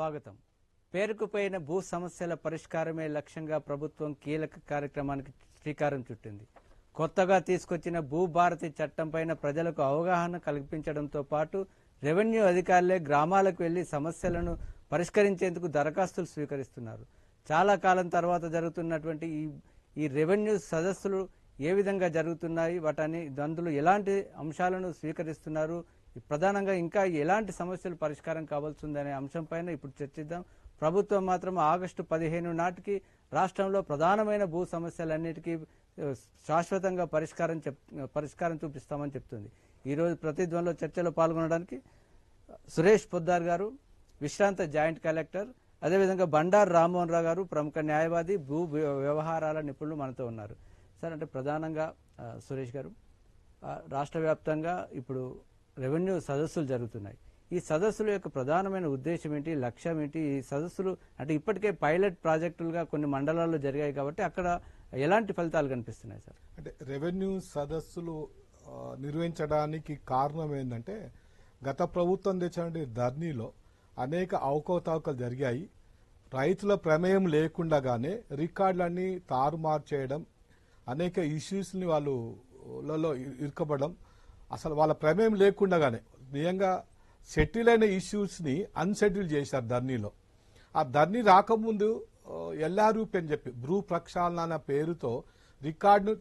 స్వాగతం. పేరుకుపోయిన భూ సమస్యల పరిష్కారమే లక్ష్యంగా ప్రభుత్వం కీలక కార్యక్రమానికి శ్రీకారం చుట్టింది. కొత్తగా తీసుకొచ్చిన భూభారతి చట్టంపైన ప్రజలకు అవగాహన కల్పించడంతో పాటు రెవెన్యూ అధికారులే గ్రామాలకు వెళ్లి సమస్యలను పరిష్కరించేందుకు దరఖాస్తులు స్వీకరిస్తున్నారు. చాలా కాలం తర్వాత జరుగుతున్నటువంటి ఈ రెవెన్యూ సదస్సులు ఏ విధంగా జరుగుతున్నాయి, వాటని అందులో ఎలాంటి అంశాలను స్వీకరిస్తున్నారు, ప్రధానంగా ఇంకా ఎలాంటి సమస్యలు పరిష్కారం కావాల్సిందనే అంశంపైన ఇప్పుడు చర్చిద్దాం. ప్రభుత్వం మాత్రం ఆగస్టు 15 నాటికి రాష్ట్రంలో ప్రధానమైన భూ సమస్యలన్నిటికీ శాశ్వతంగా పరిష్కారం చూపిస్తామని చెప్తుంది. ఈరోజు ప్రతిధ్వనిలో చర్చలో పాల్గొనడానికి సురేష్ పొద్దార్ గారు, విశ్రాంత జాయింట్ కలెక్టర్, అదేవిధంగా బండారు రామ్మోహన్ రావు గారు, ప్రముఖ న్యాయవాది, భూ వ్యవహారాల నిపుణులు మనతో ఉన్నారు. సార్, అంటే ప్రధానంగా సురేష్ గారు, రాష్ట్ర వ్యాప్తంగా ఇప్పుడు రెవెన్యూ సదస్సులు జరుగుతున్నాయి. ఈ సదస్సుల యొక్క ప్రధానమైన ఉద్దేశం ఏంటి, లక్ష్యం ఏంటి? ఈ సదస్సులు అంటే ఇప్పటికే పైలట్ ప్రాజెక్టులుగా కొన్ని మండలాల్లో జరిగాయి కాబట్టి అక్కడ ఎలాంటి ఫలితాలు కనిపిస్తున్నాయి సార్? అంటే రెవెన్యూ సదస్సులు నిర్వహించడానికి కారణం ఏంటంటే, గత ప్రభుత్వం తెచ్చినటువంటి ధర్నీలో అనేక అవకతవకలు జరిగాయి. రైతుల ప్రమేయం లేకుండానే రికార్డులన్నీ తారుమారు చేయడం, అనేక ఇష్యూస్ని వాళ్ళలో ఇరుకబడడం, అసలు వాళ్ళ ప్రమేయం లేకుండానే నిజంగా సెటిల్ అయిన ఇష్యూస్ని అన్సెటిల్ చేశారు ధర్నీలో. ఆ ధర్నీ రాకముందు ఎల్ఆర్యూపీ అని చెప్పి భూ ప్రక్షాళన అన్న పేరుతో రికార్డును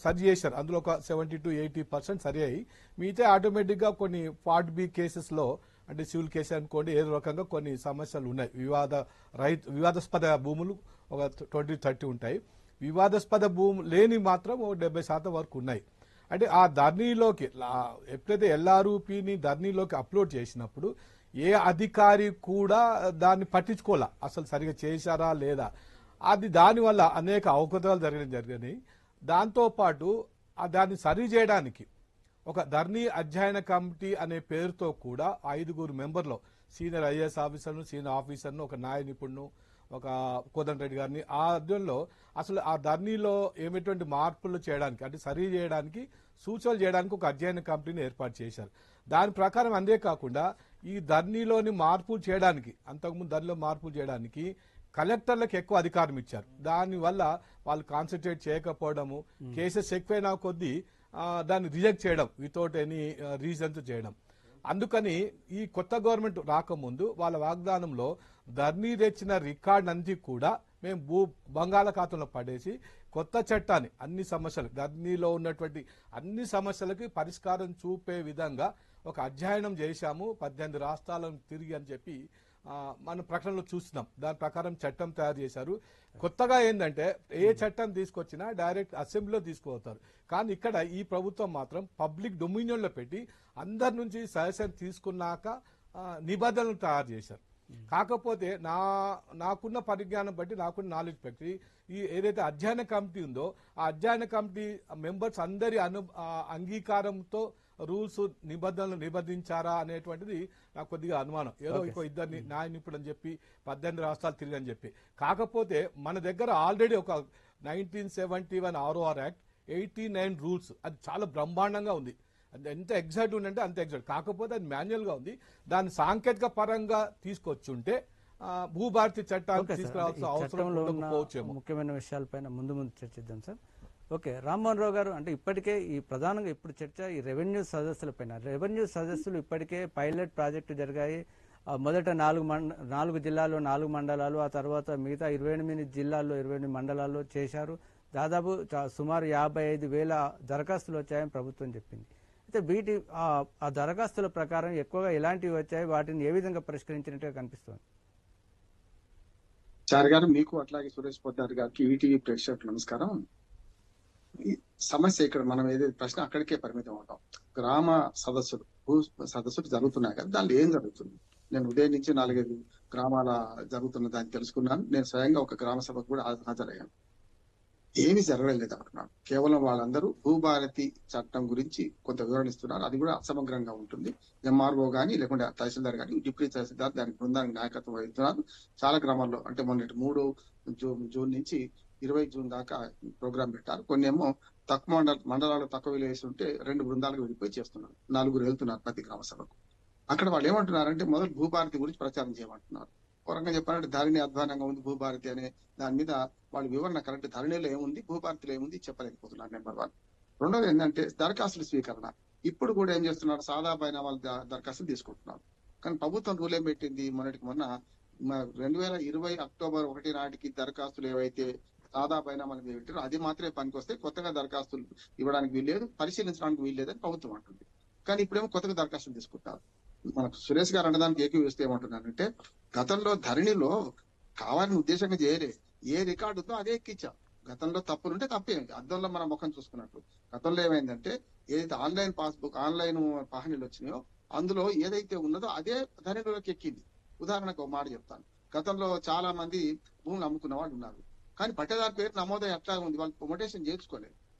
సరి చేశారు. అందులో ఒక 70 to 80% సరి అయ్యి మిగతా ఆటోమేటిక్గా కొన్ని పార్ట్ బి కేసెస్లో, అంటే సివిల్ కేసు అనుకోండి, ఏదో రకంగా కొన్ని సమస్యలు ఉన్నాయి. వివాదాస్పద భూములు ఒక 20-30 ఉంటాయి. వివాదాస్పద భూములు లేని మాత్రం 70% వరకు ఉన్నాయి. అంటే ఆ ధర్నీలోకి ఎప్పుడైతే ఎల్ఆర్యూపీని ధర్నీలోకి అప్లోడ్ చేసినప్పుడు ఏ అధికారి కూడా దాన్ని పట్టించుకోలే, అసలు సరిగా చేశారా లేదా. దానివల్ల అనేక అవకతవకలు జరిగినాయి. దాంతోపాటు దాన్ని సరి చేయడానికి ఒక ధర్నీ అధ్యయన కమిటీ అనే పేరుతో కూడా 5 మెంబర్లు, సీనియర్ ఐఏఎస్ ఆఫీసర్ను, సీనియర్ ఆఫీసర్ను, ఒక న్యాయ నిపుణుడు, ఒక కోదండరెడ్డి గారిని ఆ అధ్యయనంలో అసలు ఆ ధర్నీలో ఏమైనటువంటి మార్పులు చేయడానికి, అంటే సరి చేయడానికి, సూచనలు చేయడానికి ఒక అధ్యయన కమిటీని ఏర్పాటు చేశారు. దాని ప్రకారం అంతేకాకుండా ఈ ధర్నీలోని మార్పులు చేయడానికి, అంతకుముందు ధర్నీలో మార్పులు చేయడానికి కలెక్టర్లకు ఎక్కువ అధికారం ఇచ్చారు. దానివల్ల వాళ్ళు కాన్సన్ట్రేట్ చేయకపోవడము, కేసెస్ ఎక్కువైనా కొద్దీ దాన్ని రిజెక్ట్ చేయడం, వితౌట్ ఎనీ రీజన్స్ చేయడం. అందుకని ఈ కొత్త గవర్నమెంట్ రాకముందు వాళ్ళ వాగ్దానంలో ధర్నీ తెచ్చిన రికార్డు అంతా కూడా మేము బంగాళాఖాతంలో పడేసి కొత్త చట్టాన్ని అన్ని సమస్యలు, ధర్నీలో ఉన్నటువంటి అన్ని సమస్యలకి పరిష్కారం చూపే విధంగా ఒక అధ్యయనం చేశాము 18 రాష్ట్రాలను తిరిగి అని చెప్పి మన ప్రకటనలో చూస్తున్నాం. దాని ప్రకారం చట్టం తయారు చేశారు. కొత్తగా ఏంటంటే ఏ చట్టం తీసుకొచ్చినా డైరెక్ట్ అసెంబ్లీలో తీసుకుపోతారు. కానీ ఇక్కడ ఈ ప్రభుత్వం మాత్రం పబ్లిక్ డొమినియన్లో పెట్టి అందరి నుంచి సజెషన్ తీసుకున్నాక నిబంధనలు తయారు చేశారు. కాకపోతే నాకున్న పరిజ్ఞానం బట్టి, నాకున్న నాలెడ్జ్ బట్టి, ఈ ఏదైతే అధ్యయన కమిటీ ఉందో ఆ అధ్యయన కమిటీ మెంబర్స్ అందరి అంగీకారంతో రూల్స్ నిబంధనలు నిబంధించారా అనేటువంటిది నాకు కొద్దిగా అనుమానం. ఏదో ఇంకో ఇద్దరిని న్యాయ నిపుణుడు అని చెప్పి 18 రాష్ట్రాలు తిరిగని చెప్పి. కాకపోతే మన దగ్గర ఆల్రెడీ ఒక 1971 ROR యాక్ట్ 89 రూల్స్, అది చాలా బ్రహ్మాండంగా ఉంది. ఎంత ఎగ్జాక్ట్ ఉందంటే అంత ఎగ్జాక్ట్. కాకపోతే అది మాన్యువల్ గా ఉంది. దాన్ని సాంకేతిక పరంగా తీసుకొచ్చుంటే భూభారతి చట్టాన్ని తీసుకురావాల్సిన అవసరం ఉండకపోవచ్చేమో. ముఖ్యమైన విషయాలపైన ముందు చర్చిద్దాం సార్. ఓకే, రామ్మోహన్ రావు గారు, అంటే ఇప్పటికే ఈ ప్రధానంగా ఇప్పుడు చర్చ ఈ రెవెన్యూ సదస్సులపైన. రెవెన్యూ సదస్సులు ఇప్పటికే పైలట్ ప్రాజెక్టు జరిగాయి. మొదట 4 జిల్లాల్లో 4 మండలాలు, ఆ తర్వాత మిగతా 28 జిల్లాల్లో 28 మండలాల్లో చేశారు. దాదాపు సుమారు 55,000 దరఖాస్తులు వచ్చాయని ప్రభుత్వం చెప్పింది. అయితే ఆ దరఖాస్తుల ప్రకారం ఎక్కువగా ఎలాంటివి వచ్చాయి, వాటిని ఏ విధంగా పరిష్కరించినట్టుగా కనిపిస్తుంది? చారి గారు, మీకు అట్లాగే సురేష్ పొద్దార్ గారికి, ఈటీవీ ప్రేక్షకులకు నమస్కారం. ఈ సమస్య ఇక్కడ మనం ఏదైతే ప్రశ్న అక్కడికే పరిమితం అవుతాం. గ్రామ సదస్సులు, భూ సదస్సులు జరుగుతున్నాయి కదా, దాంట్లో ఏం జరుగుతుంది? నేను ఉదయం నుంచి 4-5 గ్రామాల జరుగుతున్న దాన్ని తెలుసుకున్నాను. నేను స్వయంగా ఒక గ్రామ సభకు కూడా హాజరయ్యాను. ఏమీ జరగడం లేదు అంటున్నాను. కేవలం వాళ్ళందరూ భూభారతి చట్టం గురించి కొంత వివరణిస్తున్నారు. అది కూడా అసమగ్రంగా ఉంటుంది. ఎంఆర్ఓ గానీ, లేకుంటే తహసీల్దార్ గానీ, డిప్యూటీ తహసీల్దార్ దానికి బృందానికి నాయకత్వం వహిస్తున్నారు. చాలా గ్రామాల్లో, అంటే మొన్నటి 3 జూన్ నుంచి 20 జూన్ దాకా ప్రోగ్రాం పెట్టారు. కొన్ని ఏమో తక్కువ మండలాలు తక్కువ విలువ వేస్తుంటే 2 బృందాలకు వెళ్ళిపోయి చేస్తున్నారు. 4 వెళ్తున్నారు ప్రతి గ్రామ సభకు. అక్కడ వాళ్ళు ఏమంటున్నారంటే మొదలు భూభారతి గురించి ప్రచారం చేయమంటున్నారు. ఒక రకంగా చెప్పాలంటే ధరణి అధ్వానంగా ఉంది భూభారతి అనే దాని మీద వాళ్ళు వివరణ కరెక్ట్ ధరణిలో ఏముంది భూభారతిలో ఏముంది చెప్పలేకపోతున్నారు. నెంబర్ 1. రెండోది ఏంటంటే దరఖాస్తుల స్వీకరణ. ఇప్పుడు కూడా ఏం చేస్తున్నారు, సాదా బైనామాల దరఖాస్తులు తీసుకుంటున్నారు. కానీ ప్రభుత్వం రూల్ ఏం పెట్టింది, మొన్న 2020 అక్టోబర్ 1 నాటికి దరఖాస్తులు ఏవైతే సాదా బైనామాల మీద పెట్టారో అది మాత్రమే పనికొస్తే, కొత్తగా దరఖాస్తులు ఇవ్వడానికి వీల్లేదు, పరిశీలించడానికి వీల్లేదని ప్రభుత్వం అంటుంది. కానీ ఇప్పుడేమో కొత్తగా దరఖాస్తులు తీసుకుంటారు. మనకు సురేష్ గారు అనడానికి ఏకీవిస్తే ఏమంటున్నారంటే, గతంలో ధరణిలో కావాలని ఉద్దేశంగా చేయలే, ఏ రికార్డు ఉందో అదే ఎక్కించాం. గతంలో తప్పులుంటే తప్పేమి, అద్దంలో మనం ముఖం చూసుకున్నట్టు. గతంలో ఏమైందంటే ఏదైతే ఆన్లైన్ పాస్బుక్ ఆన్లైన్ పహనీలు వచ్చినాయో అందులో ఏదైతే ఉన్నదో అదే ధరణిలోకి ఎక్కింది. ఉదాహరణకు ఒక మాట చెప్తాను. గతంలో చాలా మంది భూములు అమ్ముకున్న వాళ్ళు ఉన్నారు, కానీ పట్టేదారు పేరు నమోదై అట్లా ఉంది, వాళ్ళు ప్రొమోటేషన్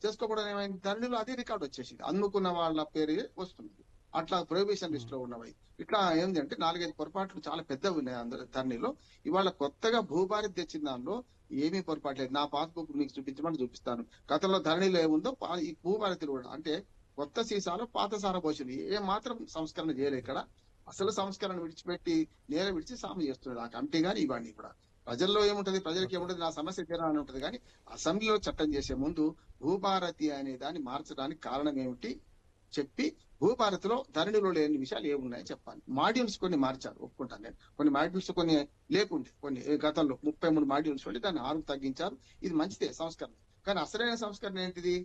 చేసుకోకపోవడం ఏమైంది, ధరణిలో అదే రికార్డు వచ్చేసింది, అమ్ముకున్న వాళ్ళ పేరే వస్తుంది. అట్లా ప్రొహిబిషన్ లిస్ట్ లో ఉన్నవి. ఇట్లా ఏంటి అంటే 4-5 పొరపాట్లు చాలా పెద్దవి ఉన్నాయి అందరు ధరణిలో. ఇవాళ కొత్తగా భూభారతి తెచ్చిన దానిలో ఏమీ పొరపాటు లేదు. నా పాస్బుక్ మీకు చూపించమని చూపిస్తాను. గతంలో ధరణిలో ఏముందో ఈ భూభారతిలో కూడా, అంటే కొత్త సీసాలో పాత సారా పోసింది. ఏ మాత్రం సంస్కరణ చేయలేదు. ఇక్కడ అసలు సంస్కరణ విడిచిపెట్టి నేల విడిచి సాము చేస్తున్నారు ఆ కమిటీ గాని ఇవన్నీ కూడా. ప్రజల్లో ఏముంటది, ప్రజలకు ఏముంటది, నా సమస్య తీరాలని ఉంటది. కానీ అసెంబ్లీలో చట్టం చేసే ముందు భూభారతి అనే దాన్ని మార్చడానికి కారణం ఏమిటి చెప్పి, భూభారతిలో ధరణిలో లేని విషయాలు ఏమున్నాయో చెప్పాలి. మాడ్యూల్స్ కొన్ని మార్చారు, ఒప్పుకుంటాను నేను. కొన్ని మాడ్యూల్స్ కొన్ని లేకుండే, కొన్ని గతంలో 33 మాడ్యూల్స్ ఉండి దాన్ని 6 తగ్గించారు. ఇది మంచిదే సంస్కరణ. కానీ అసలైన సంస్కరణ ఏంటిది,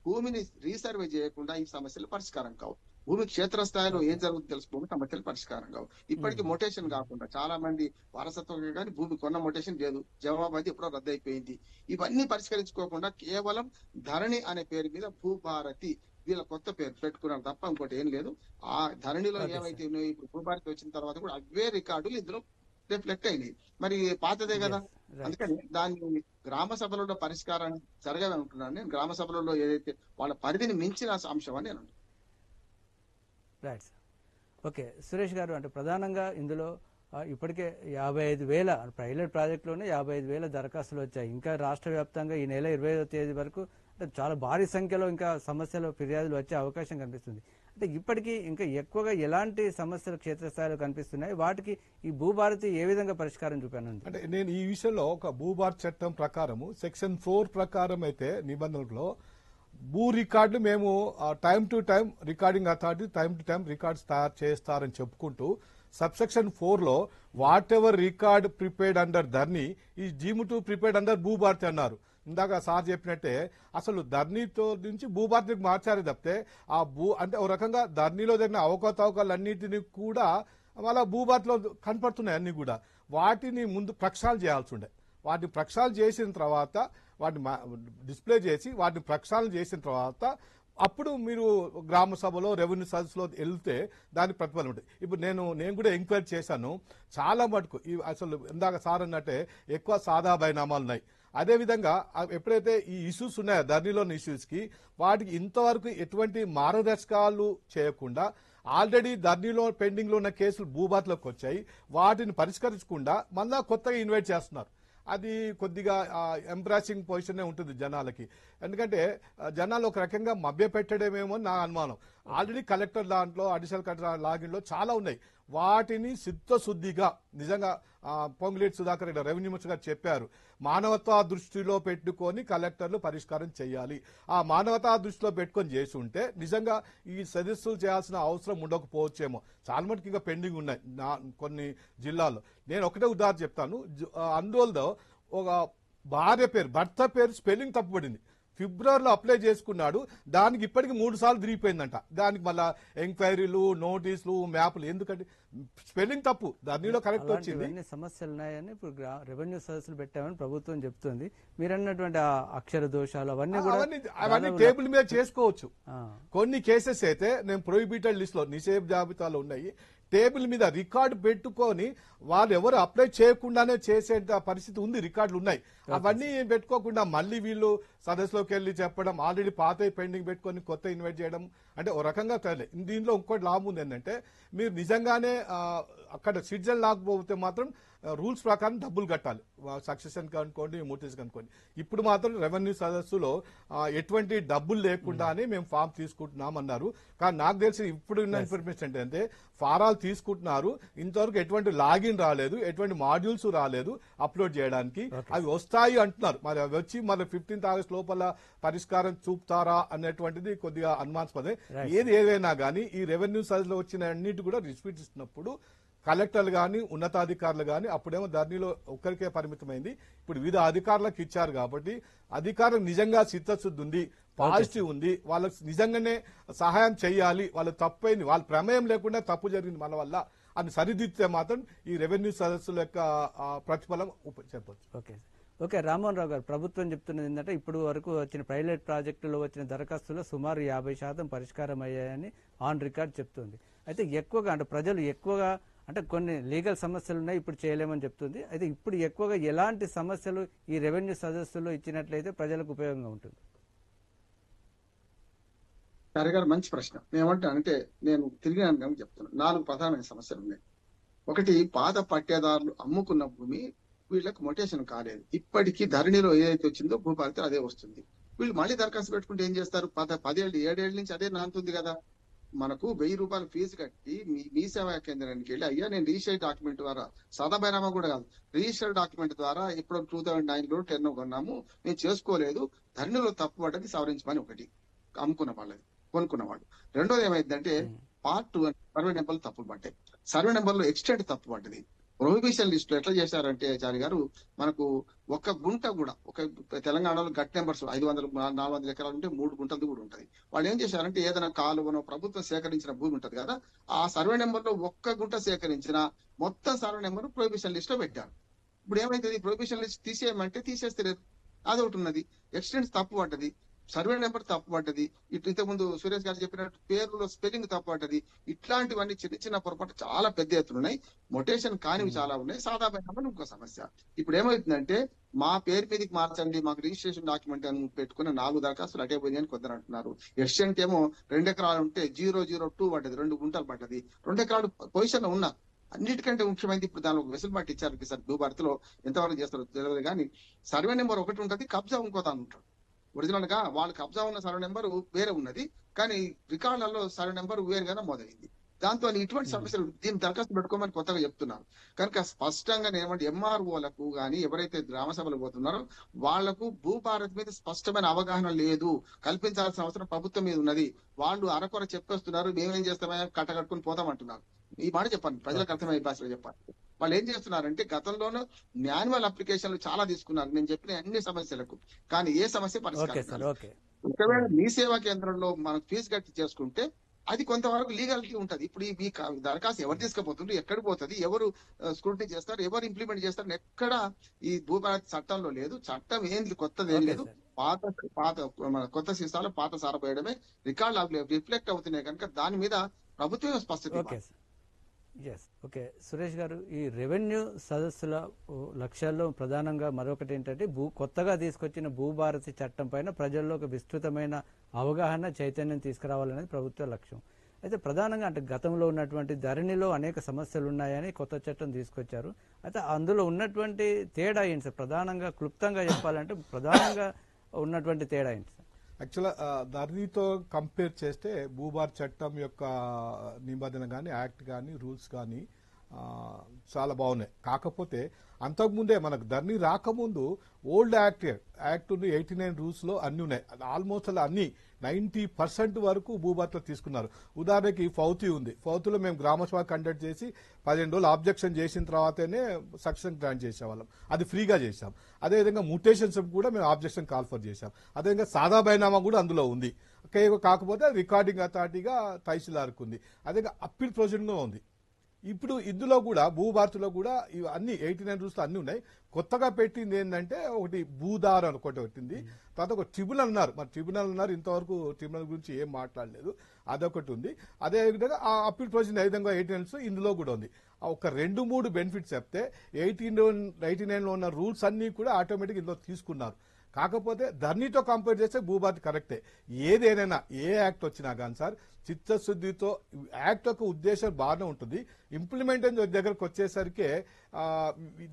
భూమిని రీసర్వే చేయకుండా ఈ సమస్యలు పరిష్కారం కావు. భూమి క్షేత్రస్థాయిలో ఏం జరుగుతుందో తెలుసుకోకుండా సమస్యలు పరిష్కారం కావు. ఇప్పటికీ మొటేషన్ కాకుండా చాలా మంది వారసత్వంగా కానీ భూమి కొన్న మొటేషన్ లేదు, జవాబు అయితే ఎప్పుడో రద్దు అయిపోయింది. ఇవన్నీ పరిష్కరించుకోకుండా కేవలం ధరణి అనే పేరు మీద భూభారతి వీళ్ళ కొత్త పేరు పెట్టుకున్నారు తప్ప ఇంకోటి ఏం లేదు. ఆ ధరణిలో ఏవైతే ఉన్నాయో ఇప్పుడు భూభారతి వచ్చిన తర్వాత కూడా అవే రికార్డులు ఇందులో రిఫ్లెక్ట్ అయినాయి. మరి పాతదే కదా, అందుకని దాన్ని గ్రామ సభలలో పరిష్కారం జరగవని ఉంటున్నాను నేను. గ్రామ సభలలో ఏదైతే వాళ్ళ పరిధిని మించిన అంశం అని నేను అంటున్నాను. Right sir. ఓకే సురేష్ గారు, అంటే ప్రధానంగా ఇందులో ఇప్పటికే 55,000 పైలట్ ప్రాజెక్టులోనే 55,000 దరఖాస్తులు వచ్చాయి. ఇంకా రాష్ట్ర వ్యాప్తంగా ఈ నెల 25వ తేదీ వరకు అంటే చాలా భారీ సంఖ్యలో ఇంకా సమస్యలు ఫిర్యాదులు వచ్చే అవకాశం కనిపిస్తుంది. అంటే ఇప్పటికీ ఇంకా ఎక్కువగా ఎలాంటి సమస్యలు క్షేత్రస్థాయిలో కనిపిస్తున్నాయి, వాటికి ఈ భూభారతి ఏ విధంగా పరిష్కారం చూపనుంది? అంటే నేను ఈ విషయంలో ఒక భూభారతి చట్టం ప్రకారము సెక్షన్ 4 ప్రకారం అయితే నిబంధనలో భూ రికార్డులు మేము time to time recording authority time to time records తయారు చేస్తారని చెప్పుకుంటూ సబ్సెక్షన్ 4 లో whatever record prepared under Dharani ఈ deem to prepared under Bhubharati అన్నారు. ఇందాక సార్ చెప్పినట్టే అసలు ధర్నీతో నుంచి భూభారతికి మార్చారు తప్పితే ఆ అంటే ఒక రకంగా ధర్నీలో జరిగిన అవకతవకలన్నిటినీ కూడా మళ్ళా భూభారతిలో కనపడుతున్నాయి. అన్ని కూడా వాటిని ముందు ప్రక్షాళన చేయాల్సి ఉండే. వాటిని ప్రక్షాళన చేసిన తర్వాత వాటిని డిస్ప్లే చేసి వాటిని ప్రక్షాళన చేసిన తర్వాత అప్పుడు మీరు గ్రామ సభలో రెవెన్యూ సదస్సులో వెళ్తే దానికి ప్రతిఫలం ఉంటుంది. ఇప్పుడు నేను కూడా ఎంక్వైరీ చేశాను. చాలా మటుకు అసలు ఇందాక సార్ అన్నట్టే ఎక్కువ సాదా బైనామాలు ఉన్నాయి. అదేవిధంగా ఎప్పుడైతే ఈ ఇష్యూస్ ఉన్నాయో ధరణిలోని ఇష్యూస్కి వాటికి ఇంతవరకు ఎటువంటి మార్గదర్శకాలు చేయకుండా ఆల్రెడీ ధరణిలో పెండింగ్లో ఉన్న కేసులు భూభారతిలోకి వచ్చాయి. వాటిని పరిష్కరించకుండా మళ్ళా కొత్తగా ఇన్వైట్ చేస్తున్నారు. అది కొద్దిగా ఎంప్రాసింగ్ పొజిషనే ఉంటుంది జనాలకి. ఎందుకంటే జనాలు ఒక రకంగా మభ్య పెట్టడమేమో నా అనుమానం. ఆల్రెడీ కలెక్టర్ దాంట్లో అడిషనల్ కలెక్టర్ లాగిన్లో చాలా ఉన్నాయి. వాటిని సిద్ధశుద్ధిగా నిజంగా పొంగులేటి సుధాకర్ రెడ్డి రెవెన్యూ మినిస్టర్ గారు చెప్పారు, మానవతా దృష్టిలో పెట్టుకొని కలెక్టర్లు పరిష్కారం చేయాలి. ఆ మానవతా దృష్టిలో పెట్టుకొని చేసి ఉంటే నిజంగా ఈ సదస్సులు చేయాల్సిన అవసరం ఉండకపోవచ్చేమో. చాలా మటుకు ఇంకా పెండింగ్ ఉన్నాయి కొన్ని జిల్లాల్లో. నేను ఒకటే ఉదాహరణ చెప్తాను. అందువల్ల ఒక భార్య పేరు భర్త పేరు స్పెల్లింగ్ తప్పుపడింది. ఫిబ్రవరిలో అప్లై చేసుకున్నాడు, దానికి ఇప్పటికి 3 సార్లు తిరిగిపోయిందంట. దానికి మళ్ళా ఎంక్వైరీలు నోటీసులు మ్యాప్లు, ఎందుకంటే స్పెల్లింగ్ తప్పు ధరణిలో కరెక్ట్ వచ్చింది. సమస్యలు ఉన్నాయని ఇప్పుడు రెవెన్యూ సదస్సులు పెట్టామని ప్రభుత్వం చెప్తుంది. మీరు అన్నటువంటి అక్షర దోషాలు అవన్నీ టేబుల్ మీద చేసుకోవచ్చు. కొన్ని కేసెస్ అయితే నేను ప్రొహిబిటెడ్ లిస్ట్ లో నిషేధ జాబితాలో ఉన్నాయి. టేబుల్ మీద రికార్డు పెట్టుకొని వాళ్ళు ఎవరు అప్లై చేయకుండానే చేసే పరిస్థితి ఉంది. రికార్డులు ఉన్నాయి. అవన్నీ పెట్టుకోకుండా మళ్ళీ వీళ్ళు సదస్సులోకి వెళ్ళి చెప్పడం, ఆల్రెడీ పాత పెండింగ్ పెట్టుకొని కొత్త ఇన్వైట్ చేయడం అంటే ఓ రకంగా తరలే. దీనిలో ఇంకోటి లాభం ఉంది ఏంటంటే మీరు నిజంగానే అక్కడ సిటిజన్ లాకపోతే మాత్రం రూల్స్ ప్రకారం డబ్బులు కట్టాలి, సక్సెషన్ అనుకోండి, మోటివ్స్ అనుకోండి. ఇప్పుడు మాత్రం రెవెన్యూ సదస్సులో ఎటువంటి డబ్బులు లేకుండానే మేము ఫామ్ తీసుకుంటున్నాం అన్నారు. కానీ నాకు తెలిసి ఇప్పుడు ఉన్న ఇన్ఫర్మేషన్ ఏంటంటే ఫారాలు తీసుకుంటున్నారు, ఇంతవరకు ఎటువంటి లాగిన్ రాలేదు, ఎటువంటి మాడ్యూల్స్ రాలేదు అప్లోడ్ చేయడానికి. అవి వస్తాయి అంటున్నారు, మరి అవి వచ్చి మరి 15th ఆగస్ట్ లోపల పరిష్కారం చూపుతారా అనేటువంటిది కొద్దిగా అనుమానాస్పదం. ఏదైనా కానీ ఈ రెవెన్యూ సదస్సులో వచ్చిన అన్నిటి కూడా రిస్పీట్ ఇస్తున్నప్పుడు కలెక్టర్లు కానీ ఉన్నతాధికారులు కానీ అప్పుడేమో ధరణిలో ఒక్కరికే పరిమితమైంది, ఇప్పుడు వివిధ అధికారులకు ఇచ్చారు. కాబట్టి అధికారులకు నిజంగా చిత్తశుద్ధి ఉంది, పాజిటివ్ ఉంది, వాళ్ళకి నిజంగానే సహాయం చేయాలి, వాళ్ళు తప్పైంది, వాళ్ళ ప్రమేయం లేకుండా తప్పు జరిగింది మన వల్ల అని సరిదిద్దితే మాత్రం ఈ రెవెన్యూ సదస్సుల యొక్క ప్రతిఫలం చెప్పొచ్చు. ఓకే రామ్మోహన్ రావు గారు, ప్రభుత్వం చెప్తున్నది ఏంటంటే ఇప్పుడు వరకు వచ్చిన పైలట్ ప్రాజెక్టులో వచ్చిన దరఖాస్తులో సుమారు 50% పరిష్కారం అయ్యాయని ఆన్ రికార్డ్ చెప్తుంది. అయితే ఎక్కువగా అంటే ప్రజలు ఎక్కువగా అంటే కొన్ని లీగల్ సమస్యలు ఉన్నాయి, ఇప్పుడు చేయలేమని చెప్తుంది. అయితే ఇప్పుడు ఎక్కువగా ఎలాంటి సమస్యలు ఈ రెవెన్యూ సదస్సులో ఇచ్చినట్లయితే ప్రజలకు ఉపయోగంగా ఉంటుంది? సరే గారు, మంచి ప్రశ్న. అంటే నేను తిరిగి చెప్తున్నాను, 4 ప్రధానమైన సమస్యలు ఉన్నాయి. ఒకటి, పాత పట్టేదారులు అమ్ముకున్న భూమి వీళ్ళకి మొటేషన్ కాలేదు. ఇప్పటికీ ధరణిలో ఏదైతే వచ్చిందో భూభారతి అదే వస్తుంది. వీళ్ళు మళ్ళీ దరఖాస్తు పెట్టుకుంటే ఏం చేస్తారు? 7 ఏళ్ల నుంచి అదే నాంతుంది కదా. మనకు 1000 రూపాయలు ఫీజు కట్టి మీ సేవా కేంద్రానికి వెళ్ళి, అయ్యా నేను రిజిస్టర్డ్ డాక్యుమెంట్ ద్వారా, సాదా బైనామా కూడా కాదు, రిజిస్టర్డ్ డాక్యుమెంట్ ద్వారా ఇప్పుడు 2009లో 10 కొన్నాము, మేము చేసుకోలేదు, ధరణిలో తప్పు పడ్డది సవరించమని ఒకటి అమ్ముకున్న వాళ్ళది, కొనుక్కున్నవాడు. రెండోది ఏమైందంటే పార్ట్ 2 సర్వే నెంబర్లు తప్పులు పడ్డాయి, సర్వే నెంబర్లో ఎక్స్టెంట్ తప్పు పడ్డది. ప్రొహిబిషన్ లిస్ట్ లో ఎట్లా చేశారంటే చారి గారు, మనకు ఒక గుంట కూడా, ఒక తెలంగాణలో గట్ నెంబర్స్ 500-400 ఎకరాలు ఉంటే 3 గుంటలు కూడా ఉంటది. వాళ్ళు ఏం చేశారంటే ఏదైనా కాలువనో ప్రభుత్వం సేకరించిన భూమి ఉంటది కదా, ఆ సర్వే నెంబర్ లో ఒక్క గుంట సేకరించిన మొత్తం సర్వే నెంబర్ ప్రొహిబిషన్ లిస్ట్ లో పెట్టారు. ఇప్పుడు ఏమైతుంది? ప్రొహిబిషన్ లిస్ట్ తీసేయమంటే తీసేస్తలేదు, అదొకటి ఉన్నది. ఎక్స్టెంట్స్ తప్పు పడ్డది, సర్వే నెంబర్ తప్పు పడ్డది, ఇంతకుముందు సురేష్ గారు చెప్పినట్టు పేర్లలో స్పెల్లింగ్ తప్పు పడ్డది. ఇట్లాంటివన్నీ చిన్న చిన్న పొరపాటు చాలా పెద్ద ఎత్తున ఉన్నాయి. మొటేషన్ కానివి చాలా ఉన్నాయి. సాదా బైనామా ఇంకో సమస్య. ఇప్పుడు ఏమవుతుందంటే మా పేరు మీదకి మార్చండి, మాకు రిజిస్ట్రేషన్ డాక్యుమెంట్ అని పెట్టుకున్న 4 దరఖాస్తులు అటే పోయింది అని కొందరు అంటున్నారు. ఎక్స్టెంట్ ఏమో 2 ఎకరాలు ఉంటే 002 పడ్డది, 2 గుంటలు పడ్డది. 2 ఎకరాలు పొజిషన్ లో ఉన్నారు. అన్నిటికంటే ముఖ్యమైనది ఇప్పుడు దానిలో ఒక వెసులుబాటు ఇచ్చారు సార్. భూభారతిలో ఎంతవరకు చేస్తారో తెలియదు కానీ సర్వే నెంబర్ ఒకటి ఉంటుంది, కబ్జా ఇంకో తాను ఉంటాడు. ఒరిజినల్ గా వాళ్ళు కబ్జా ఉన్న సర్వే నెంబర్ వేరే ఉన్నది, కానీ రికార్డులలో సర్వే నెంబర్ వేరుగానే మొదలైంది. దాంతో ఇటువంటి సమస్యలు దీన్ని దరఖాస్తు పెట్టుకోమని కొత్తగా చెప్తున్నారు. కనుక స్పష్టంగా ఏమంటే ఎంఆర్ఓలకు కానీ ఎవరైతే గ్రామ సభలు పోతున్నారో వాళ్లకు భూభారతి మీద స్పష్టమైన అవగాహన లేదు, కల్పించాల్సిన అవసరం ప్రభుత్వం మీద ఉన్నది. వాళ్ళు అరకొర చెప్పేస్తున్నారు, మేమేం చేస్తామని కట్టకట్టుకుని పోతామంటున్నారు. ఈ మాట చెప్పండి, ప్రజలకు అర్థమయ్యే భాషలో చెప్పాలి. వాళ్ళు ఏం చేస్తున్నారంటే గతంలోనూ మాన్యువల్ అప్లికేషన్లు చాలా తీసుకున్నారు నేను చెప్పిన అన్ని సమస్యలకు, కానీ ఏ సమస్య పరిష్కారం. ఒకవేళ మీ సేవా కేంద్రంలో మనం ఫీజు కట్టి చేసుకుంటే అది కొంతవరకు లీగాలిటీ ఉంటది. ఇప్పుడు ఈ దరఖాస్తు ఎవరు తీసుకుపోతుండ్రు, ఎక్కడ పోతుంది, ఎవరు స్క్రూటినీ చేస్తారు, ఎవరు ఇంప్లిమెంట్ చేస్తారు, ఎక్కడ ఈ భూభారతి చట్టంలో లేదు. చట్టం ఏంది కొత్తది ఏం లేదు, కొత్త సీసాలు పాత సారపోయడమే రికార్డు రిఫ్లెక్ట్ అవుతున్నాయి. కనుక దాని మీద ప్రభుత్వం స్పష్టత. ఓకే సురేష్ గారు, ఈ రెవెన్యూ సదస్సుల లక్ష్యాల్లో ప్రధానంగా మరొకటి ఏంటంటే కొత్తగా తీసుకొచ్చిన భూభారతి చట్టం పైన ప్రజల్లో ఒక విస్తృతమైన అవగాహన చైతన్యం తీసుకురావాలనేది ప్రభుత్వ లక్ష్యం. అయితే ప్రధానంగా అంటే గతంలో ఉన్నటువంటి ధరణిలో అనేక సమస్యలు ఉన్నాయని కొత్త చట్టం తీసుకొచ్చారు. అయితే అందులో ఉన్నటువంటి తేడా ఏంటి సార్? ప్రధానంగా క్లుప్తంగా చెప్పాలంటే ప్రధానంగా ఉన్నటువంటి తేడా ఏంటి సార్? యాక్చువల్గా ధరణితో కంపేర్ చేస్తే భూభారతి చట్టం యొక్క నిబంధన కానీ యాక్ట్ కానీ రూల్స్ కానీ చాలా బాగున్నాయి. కాకపోతే అంతకుముందే మనకు ధరణి రాకముందు ఓల్డ్ యాక్ట్ 89 రూల్స్ లో అన్ని ఉన్నాయి. ఆల్మోస్ట్ అలా అన్ని 90% వరకు భూభారతిలో తీసుకున్నారు. ఉదాహరణకి ఫౌతి ఉంది, ఫౌతిలో మేము గ్రామసభ కండక్ట్ చేసి 15 రోజులు ఆబ్జెక్షన్ చేసిన తర్వాతనే సక్సెషన్ గ్రాంట్ చేసేవాళ్ళం, అది ఫ్రీగా చేశాం. అదేవిధంగా మ్యూటేషన్స్ కూడా మేము ఆబ్జెక్షన్ కాల్ఫర్ చేశాం. అదేవిధంగా సాదా బైనామా కూడా అందులో ఉంది. కాకపోతే రికార్డింగ్ అథారిటీగా తహసీల్దార్కు ఉంది. అదేవిధంగా అప్పీల్ ప్రొసీడింగ్లో ఉంది. ఇప్పుడు ఇందులో కూడా భూభారతిలో కూడా అన్ని 89 రూల్స్ అన్ని ఉన్నాయి. కొత్తగా పెట్టింది ఏంటంటే ఒకటి భూదార్ అని ఒకటి పెట్టింది, తర్వాత ఒక ట్రిబ్యునల్ అన్నారు. మరి ట్రిబ్యునల్ అన్నారు, ఇంతవరకు ట్రిబ్యునల్ గురించి ఏం మాట్లాడలేదు, అదొకటి ఉంది. అదేవిధంగా ఆ అప్పీల్ ప్రొసీజర్ ఏ విధంగా 89 ఇందులో కూడా ఉంది. ఒక 2-3 బెనిఫిట్స్ చెప్తే 89లో ఉన్న రూల్స్ అన్ని కూడా ఆటోమేటిక్ ఇందులో తీసుకున్నారు. కాకపోతే ధరణితో కంపేర్ చేస్తే భూభారతి కరెక్టే. ఏదేనైనా ఏ యాక్ట్ వచ్చినా కానీ సార్ చిత్తశుద్ధితో యాక్ట్ యొక్క ఉద్దేశం బాగానే ఉంటుంది. ఇంప్లిమెంటేషన్ దగ్గరకు వచ్చేసరికి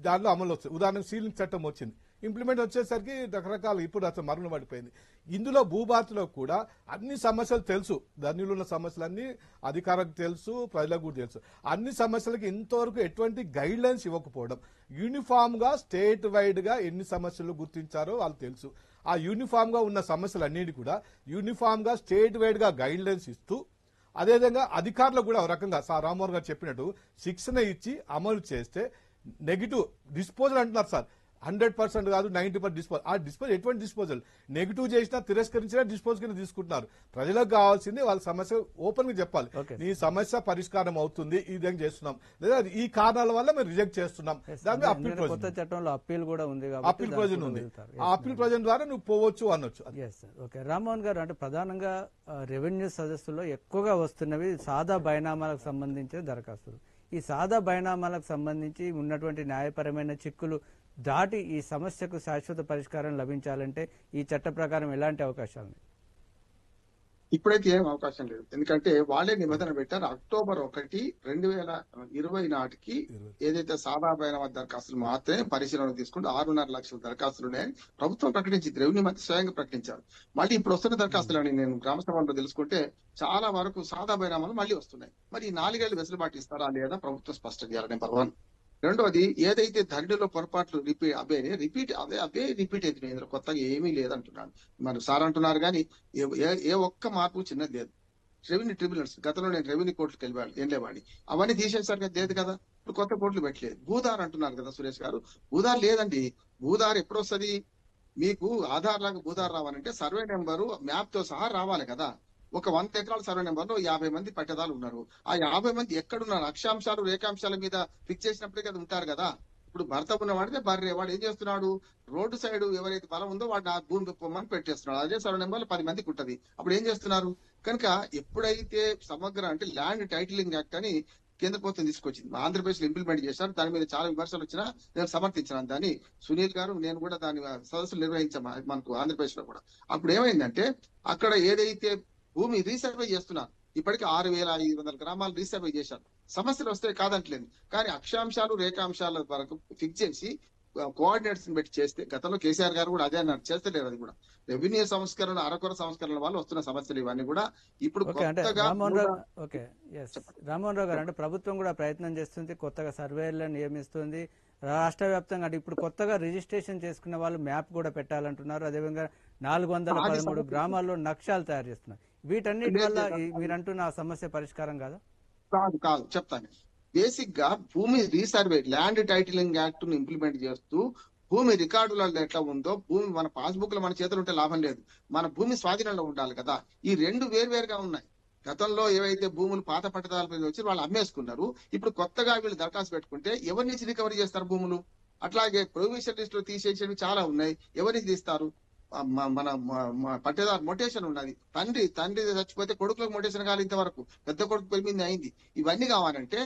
దానిలో అమలు వస్తుంది. ఉదాహరణకు సీలింగ్ చట్టం వచ్చింది, ఇంప్లిమెంట్ వచ్చేసరికి రకరకాల ఇప్పుడు అసలు మరుగున పడిపోయింది. ఇందులో భూభారతిలో కూడా అన్ని సమస్యలు తెలుసు, ధరణిలో ఉన్న సమస్యలన్నీ అధికారులకు తెలుసు, ప్రజలకు కూడా తెలుసు. అన్ని సమస్యలకి ఇంతవరకు ఎటువంటి గైడ్ లైన్స్ ఇవ్వకపోవడం, యూనిఫామ్ గా స్టేట్ వైడ్ గా ఎన్ని సమస్యలు గుర్తించారో వాళ్ళు తెలుసు. ఆ యూనిఫామ్ గా ఉన్న సమస్యలన్నిటి కూడా యూనిఫామ్ గా స్టేట్ వైడ్ గా గైడ్ లైన్స్ ఇస్తూ, అదేవిధంగా అధికారులకు కూడా ఒక రకంగా సార్ రామ్మోహన్ గారు చెప్పినట్టు శిక్షణ ఇచ్చి అమలు చేస్తే నెగిటివ్ డిస్పోజల్ అంటున్నారు సార్. 100% కాదు, 90% డిస్పోజల్. ఆ డిస్పోజల్ ఎటువంటి డిస్పోజల్ నెగిటివ్ చేసినా తిరస్కరించినా డిస్పోజ్ కింద తీసుకుంటున్నారు. ప్రజలకు కావాల్సింది వాళ్ళ సమస్య ఓపెన్ గా చెప్పాలి. నీ సమస్య పరిష్కారం అవుతుంది, ఈ విధంగా చేస్తున్నాం, లేదా ఈ కారణాల వల్ల మేము రిజెక్ట్ చేస్తున్నాం. దాని అప్పీల్ కొత్త చట్టంలో అప్పీల్ కూడా ఉంది, అప్పీల్ ప్రొవిజన్ ఉంది. ఆ అప్పీల్ ప్రొవిజన్ ద్వారా నువ్వు పోవచ్చు అనొచ్చు. ఓకే రామ్మోహన్ గారు, అంటే ప్రధానంగా రెవెన్యూ సదస్సులో ఎక్కువగా వస్తున్నవి సాదా బైనామాలకు సంబంధించిన దరఖాస్తులు. ఈ సాదా బైనామాలకు సంబంధించి ఉన్నటువంటి న్యాయపరమైన చిక్కులు దాటి ఈ సమస్యకు శాశ్వత పరిష్కారం లభించాలంటే ఈ చట్ట ప్రకారం ఎలాంటి అవకాశాలు ఉన్నాయి? ఇప్పుడైతే ఏం అవకాశం లేదు. ఎందుకంటే వాళ్ళే నిబంధన పెట్టారు, October 1, 2020 నాటికి ఏదైతే సాదాపైన దరఖాస్తులు మాత్రమే పరిశీలనకు తీసుకుంటే 6.5 లక్షల దరఖాస్తులు ఉన్నాయని ప్రభుత్వం ప్రకటించింది. రెవెన్యూ మంత్రి స్వయంగా ప్రకటించారు. మళ్ళీ ఇప్పుడు వస్తున్న దరఖాస్తులు అని నేను గ్రామ సభలో తెలుసుకుంటే చాలా వరకు సాదా బైనామాలు మళ్ళీ వస్తున్నాయి. మరి ఈ 4 ఏళ్లు వెసులుబాటు ఇస్తారా లేదా ప్రభుత్వం స్పష్టం చేయాలి. నెంబర్ 1. రెండోది, ఏదైతే ధరణిలో పొరపాట్లు రిపీట్ అవుతున్నాయి, ఇందులో కొత్తగా ఏమీ లేదంటున్నాను. మరి సార్ అంటున్నారు కానీ ఏ ఒక్క మార్పు చిన్నది లేదు. రెవెన్యూ ట్రిబ్యునల్స్, గతంలో నేను రెవెన్యూ కోర్టులకు వెళ్ళేవాడిని, అవన్నీ తీసేశారు కదా, లేదు కదా, ఇప్పుడు కొత్త కోర్టులు పెట్టలేదు. భూదార్ అంటున్నారు కదా సురేష్ గారు, భూదార్ లేదండి. భూదార్ ఎప్పుడు వస్తుంది? మీకు ఆధార్ లాగా భూదార్ రావాలంటే సర్వే నెంబరు మ్యాప్ తో సహా రావాలి కదా. ఒక 100 ఎకరాల సర్వే నెంబర్ లో 50 మంది పట్టదారులు ఉన్నారు. ఆ 50 మంది ఎక్కడున్నారు? అక్షాంశాలు రేఖాంశాల మీద ఫిక్స్ చేసినప్పుడే కదా ఉంటారు కదా. ఇప్పుడు భర్త ఉన్నవాడితే భార్య, వాడు ఏం చేస్తున్నాడు? రోడ్డు సైడ్ ఎవరైతే బలం ఉందో వాడు ఆ భూమి పొమ్మని పెట్టేస్తున్నాడు. అదే సర్వే నెంబర్ 10 మందికి ఉంటది. అప్పుడు ఏం చేస్తున్నారు? కనుక ఎప్పుడైతే సమగ్ర అంటే ల్యాండ్ టైటిలింగ్ యాక్ట్ అని కేంద్ర ప్రభుత్వం తీసుకొచ్చింది, ఆంధ్రప్రదేశ్ లో ఇంప్లిమెంట్ చేశారు. దాని మీద చాలా విమర్శలు వచ్చినా నేను సమర్థించాను దాన్ని. సునీల్ గారు నేను కూడా దాని సదస్సులు నిర్వహించాము మనకు ఆంధ్రప్రదేశ్ లో కూడా. అప్పుడు ఏమైందంటే అక్కడ ఏదైతే భూమి రీసర్వే చేస్తున్నారు, ఇప్పటికీ 6,500 గ్రామాలు రీసర్వే చేశారు. సమస్యలు వస్తే కాదంటలేదు, కానీ అక్షాంశాలు రేఖాంశాల వరకు ఫిక్స్ చేసి కోఆర్డినేట్స్ పెట్టి చేస్తే, గతంలో కేసీఆర్ గారు కూడా అదే అన్నారు, చేస్తలేరు. అది కూడా రెవెన్యూ సంస్కరణ, అరకొర సంస్కరణ వల్ల వస్తున్న సమస్యలు ఇవన్నీ కూడా ఇప్పుడు కొత్తగా. రామ్మోహన్ రావు గారు, అంటే ప్రభుత్వం కూడా ప్రయత్నం చేస్తుంది, కొత్తగా సర్వేలను నియమిస్తుంది రాష్ట్ర వ్యాప్తంగా. అంటే ఇప్పుడు కొత్తగా రిజిస్ట్రేషన్ చేసుకున్న వాళ్ళు మ్యాప్ కూడా పెట్టాలంటున్నారు. అదేవిధంగా 413 గ్రామాల్లో నక్షాలు తయారు చేస్తున్నారు. వీటన్నిటి వల్ల మీరంటున్న ఆ సమస్య పరిష్కారం కాదా? కాదు చెప్తాను. బేసిక్ గా భూమి రీసర్వే, ల్యాండ్ టైటిలింగ్ యాక్ట్ ను ఇంప్లిమెంట్ చేస్తూ భూమి రికార్డులలో ఎట్లా ఉందో, భూమి మన పాస్బుక్ లో మన చేతులు ఉంటే లాభం లేదు, మన భూమి స్వాధీనంలో ఉండాలి కదా. ఈ రెండు వేరువేరుగా ఉన్నాయి. గతంలో ఏవైతే భూములు పాత పట్టదారుల మీద వచ్చి వాళ్ళు అమ్మేసుకున్నారు, ఇప్పుడు కొత్తగా వీళ్ళు దరఖాస్తు పెట్టుకుంటే ఎవరి నుంచి రికవరీ చేస్తారు భూములు? అట్లాగే ప్రొవిషన్ లిస్ట్ లో తీసేసేవి చాలా ఉన్నాయి, ఎవరి నుంచి తీస్తారు? మన పట్టేదారు మొటేషన్ ఉన్నది, తండ్రి చచ్చిపోతే కొడుకులకు మొటేషన్ కావాలి, ఇంతవరకు పెద్ద కొడుకు పెరిగింది అయింది. ఇవన్నీ కావాలంటే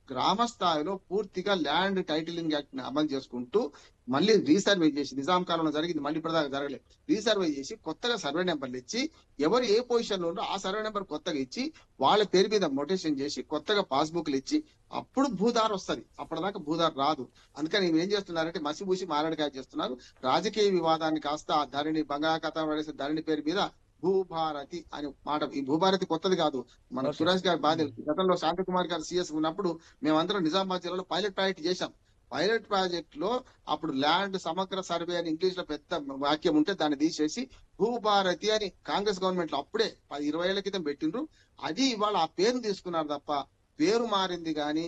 గ్రామ స్థాయిలో పూర్తిగా ల్యాండ్ టైటిలింగ్ యాక్ట్ ని అమలు చేసుకుంటూ మళ్ళీ రీసర్వే చేసి, నిజాం కాలంలో జరిగింది, మళ్ళీ ఇప్పటిదాకా జరగలేదు, రీసర్వే చేసి కొత్తగా సర్వే నెంబర్లు ఇచ్చి ఎవరు ఏ పొజిషన్ లో ఉందో ఆ సర్వే నెంబర్ కొత్తగా ఇచ్చి వాళ్ళ పేరు మీద మొటేషన్ చేసి కొత్తగా పాస్బుక్లు ఇచ్చి అప్పుడు భూదార్ వస్తుంది. అప్పటిదాకా భూదార్ రాదు. అందుకని ఏం చేస్తున్నారంటే మసిబూసి మారడికాయ చేస్తున్నారు. రాజకీయ వివాదాన్ని కాస్త ఆ ధరణి బంగాళాఖాతం పడేసే ధరణి పేరు మీద భూభారతి అనే మాట. ఈ భూభారతి కొత్తది కాదు, మన సురేష్ గారి బాధ్యత. గతంలో శాంతకుమార్ గారు సిఎస్ ఉన్నప్పుడు మేమందరం నిజామాబాద్ జిల్లాలో పైలట్ ప్రాజెక్ట్ చేశాం. పైలట్ ప్రాజెక్ట్ లో అప్పుడు ల్యాండ్ సమగ్ర సర్వే అని ఇంగ్లీష్ లో పెద్ద వాక్యం ఉంటే దాన్ని తీసేసి భూభారతి అని కాంగ్రెస్ గవర్నమెంట్ లో అప్పుడే 20 ఏళ్ల క్రితం పెట్టిండ్రు. అది ఇవాళ ఆ పేరు తీసుకున్నారు తప్ప పేరు మారింది కానీ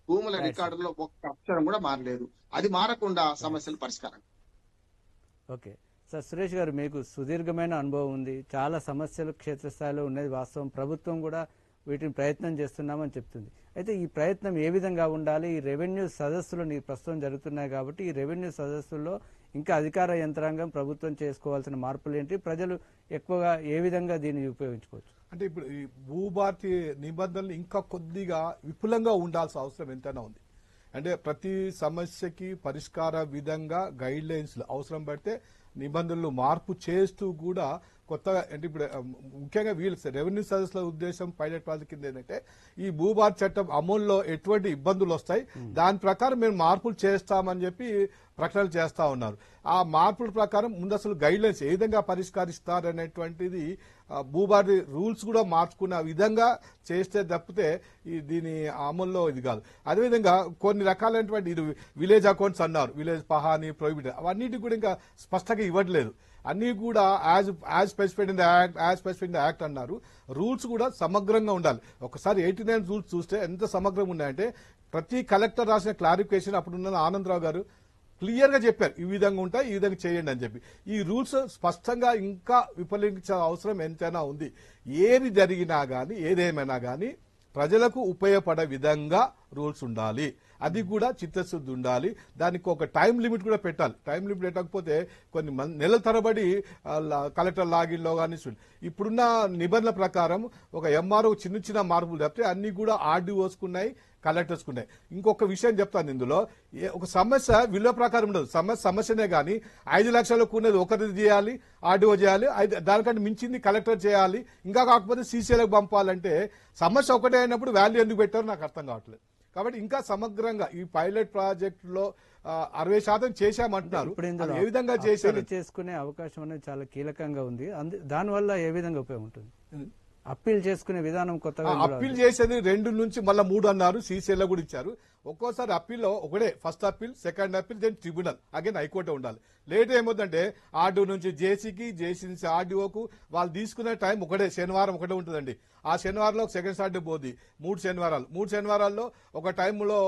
భూముల రికార్డులో ఒక్క అక్షరం కూడా మారలేదు. అది మారకుండా సమస్యలు పరిష్కారం. ఓకే సార్, సురేష్ గారు, మీకు సుదీర్ఘమైన అనుభవం ఉంది, చాలా సమస్యలు క్షేత్రస్థాయిలో ఉన్నది వాస్తవం. ప్రభుత్వం కూడా వీటిని ప్రయత్నం చేస్తున్నామని చెప్తుంది. అయితే ఈ ప్రయత్నం ఏ విధంగా ఉండాలి? ఈ రెవెన్యూ సదస్సులు ప్రస్తుతం జరుగుతున్నాయి కాబట్టి ఈ రెవెన్యూ సదస్సుల్లో ఇంకా అధికార యంత్రాంగం ప్రభుత్వం చేసుకోవాల్సిన మార్పులు ఏంటి, ప్రజలు ఎక్కువగా ఏ విధంగా దీన్ని ఉపయోగించుకోవచ్చు? అంటే ఇప్పుడు ఈ భూభారతి నిబంధనలు ఇంకా కొద్దిగా విపులంగా ఉండాల్సిన అవసరం ఎంతైనా ఉంది. అంటే ప్రతి సమస్యకి పరిష్కార విధంగా గైడ్ లైన్స్ అవసరం పడితే నిబంధనలు మార్పు చేస్తూ కూడా కొత్తగా అంటే ఇప్పుడు ముఖ్యంగా వీళ్ళు రెవెన్యూ సదస్సుల ఉద్దేశం పైలట్ ప్రాజెక్ట్ కింద ఏంటంటే ఈ భూభారతి చట్టం అమల్లో ఎటువంటి ఇబ్బందులు వస్తాయి దాని ప్రకారం మేము మార్పులు చేస్తామని చెప్పి ప్రకటనలు చేస్తా ఉన్నారు. ఆ మార్పుల ప్రకారం ముందు అసలు గైడ్ లైన్స్ ఏ విధంగా పరిష్కరిస్తారనేటువంటిది భూభారతి రూల్స్ కూడా మార్చుకున్న విధంగా చేస్తే తప్పితే దీని అమల్లో ఇది కాదు. అదేవిధంగా కొన్ని రకాలైనటువంటి ఇది విలేజ్ అకౌంట్స్ అన్నారు, విలేజ్ పహాని ప్రొహిబిటెడ్ అవన్నిటి కూడా ఇంకా స్పష్టంగా ఇవ్వట్లేదు. అన్ని కూడా as specified in the act అన్నారు. రూల్స్ కూడా సమగ్రంగా ఉండాలి. ఒకసారి 89 రూల్స్ చూస్తే ఎంత సమగ్రంగా ఉన్నాయంటే ప్రతి కలెక్టర్ రాసిన క్లారిఫికేషన్ అప్పుడున్న ఆనందరావు గారు క్లియర్ గా చెప్పారు, ఈ విధంగా ఉంటాయి, ఈ విధంగా చేయండి అని చెప్పి. ఈ రూల్స్ స్పష్టంగా ఇంకా విఫలించే అవసరం ఎంతైనా ఉంది. ఏది జరిగినా గానీ ఏదేమైనా గానీ ప్రజలకు ఉపయోగపడే విధంగా రూల్స్ ఉండాలి. అది కూడా చిత్తశుద్ధి ఉండాలి. దానికి ఒక టైం లిమిట్ కూడా పెట్టాలి. టైం లిమిట్ పెట్టకపోతే కొన్ని నెలల తరబడి కలెక్టర్ లాగిన్లో కానీ ఇప్పుడున్న నిబంధనల ప్రకారం ఒక ఎంఆర్ఓ చిన్న చిన్న మార్పులు తప్పితే అన్ని కూడా ఆర్డీఓస్కున్నాయి, కలెక్టర్స్కున్నాయి. ఇంకొక విషయం చెప్తాను, ఇందులో ఒక సమస్య విలువ ప్రకారం ఉండదు. సమస్యనే కానీ 5 లక్షలకు ఉన్నది ఒకరిది చేయాలి, ఆర్డీఓ చేయాలి, దానికంటే మించింది కలెక్టర్ చేయాలి, ఇంకా కాకపోతే సీసీఎలకు పంపాలంటే సమస్య ఒకటే అయినప్పుడు వాల్యూ ఎందుకు పెట్టారో నాకు అర్థం కావట్లేదు. కాబట్టి ఇంకా సమగ్రంగా ఈ పైలట్ ప్రాజెక్ట్ లో 60% చేశామంటున్నారు. ఏ విధంగా చేశారు చేసుకునే అవకాశం అనేది చాలా కీలకంగా ఉంది. దానివల్ల ఏ విధంగా ఉపయోగం ఉంటుంది? అప్పీల్ చేసుకునే విధానం కొత్తగా అప్పీల్ చేసేది 2 నుంచి మళ్ళీ 3 అన్నారు. సీసీఎల్ కూడా ఇచ్చారు. ఒక్కోసారి అప్పీల్లో ఒకటే first appeal, second appeal, then tribunal, again high court ఉండాలి. లేట్ ఏమవుతుందంటే ఆర్డీఓ నుంచి జేసీకి, జేసీ నుంచి ఆర్డీఓకు వాళ్ళు తీసుకునే టైం ఒకటే, శనివారం ఒకటే ఉంటుందండి. ఆ శనివారంలో సెకండ్ సాటర్డే పోద్ది. 3 శనివారాల్లో ఒక టైంలో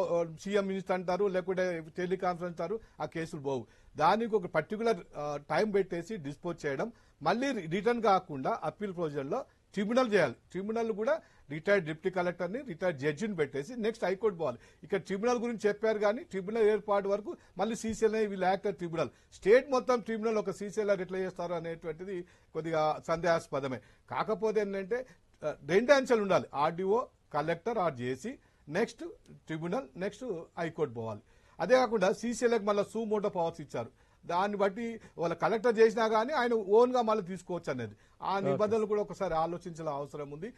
సీఎం మినిస్టర్ అంటారు, లేకుంటే టెలికాన్ఫరెన్స్ అంటారు, ఆ కేసులు పోవు. దానికి ఒక పర్టికులర్ టైం పెట్టేసి డిస్పోజ్ చేయడం, మళ్ళీ రిటర్న్ కాకుండా అప్పీల్ ప్రొసీజర్లో ట్రిబ్యునల్ చేయాలి. ట్రిబ్యునల్ కూడా రిటైర్డ్ డిప్యూటీ కలెక్టర్ని, రిటైర్డ్ జడ్జిని పెట్టేసి నెక్స్ట్ హైకోర్టు పోవాలి. ఇక్కడ ట్రిబ్యునల్ గురించి చెప్పారు కానీ ట్రిబ్యునల్ ఏర్పాటు వరకు మళ్ళీ సీసీఎల్ వీళ్ళు యాక్ట్ ట్రిబ్యునల్, స్టేట్ మొత్తం ట్రిబ్యునల్ ఒక సీసీఎల్ ఎట్లా చేస్తారు అనేటువంటిది కొద్దిగా సందేహాస్పదమే. కాకపోతే ఏంటంటే 2 అంచెలు ఉండాలి, RDO, collector or JC, next tribunal, next high court పోవాలి. అదే కాకుండా సీసీఎల్కి మళ్ళీ సూమోటో పవర్స్ ఇచ్చారు. దాన్ని బట్టి వాళ్ళ కలెక్టర్ చేసినా కానీ ఆయన ఓన్ గా మళ్ళీ తీసుకోవచ్చు అనేది ఆ నిబంధనలు కూడా ఒకసారి ఆలోచించాల్సిన అవసరం ఉంది.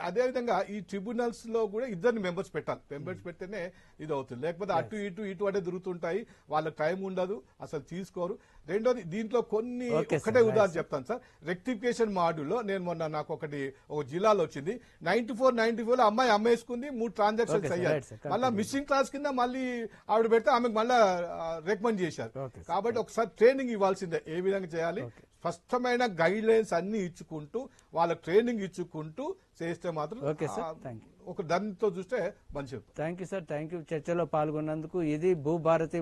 అదేవిధంగా ఈ ట్రిబ్యునల్స్ లో కూడా 2 మెంబర్స్ పెట్టాలి. మెంబర్స్ పెడితేనే ఇది అవుతుంది. లేకపోతే అటు ఇటు అటే దొరుకుతుంటాయి, వాళ్ళకి టైం ఉండదు, అసలు తీసుకోరు. రెండోది దీంట్లో కొన్ని ఒకటే ఉదాహరణ చెప్తాను సార్. రెక్టిఫికేషన్ మాడ్యూల్లో నేను మొన్న నాకు ఒక జిల్లాలో వచ్చింది 94 లో అమ్మాయి అమ్మేసుకుంది, 3 ట్రాన్సాక్షన్స్ అయ్యాయి. మళ్ళీ మిస్సింగ్ క్లాస్ కింద మళ్ళీ ఆవిడ పెడితే ఆమెకు మళ్ళీ రికమెండ్ చేశారు. కాబట్టి ఒకసారి ట్రైనింగ్ ఇవ్వాల్సిందే, ఏ విధంగా చేయాలి, స్పష్టమైన గైడ్ లైన్స్ అన్ని ఇచ్చుకుంటూ వాళ్ళకి ట్రైనింగ్ ఇచ్చుకుంటూ చేస్తే మాత్రం ఒక దానితో చూస్తే మంచిది. Thank you sir, thank you చర్చలో పాల్గొన్నందుకు. ఇది భూభారతి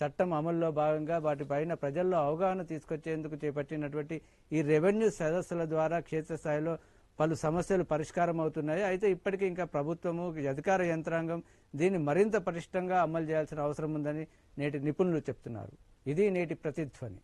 చట్టం అమల్లో భాగంగా వాటిపైన ప్రజల్లో అవగాహన తీసుకొచ్చేందుకు చేపట్టినటువంటి ఈ రెవెన్యూ సదస్సుల ద్వారా క్షేత్రస్థాయిలో పలు సమస్యలు పరిష్కారం అవుతున్నాయి. అయితే ఇప్పటికీ ఇంకా ప్రభుత్వము, అధికార యంత్రాంగం దీన్ని మరింత పటిష్టంగా అమలు చేయాల్సిన అవసరం ఉందని నేటి నిపుణులు చెప్తున్నారు. ఇది నేటి ప్రతిధ్వని.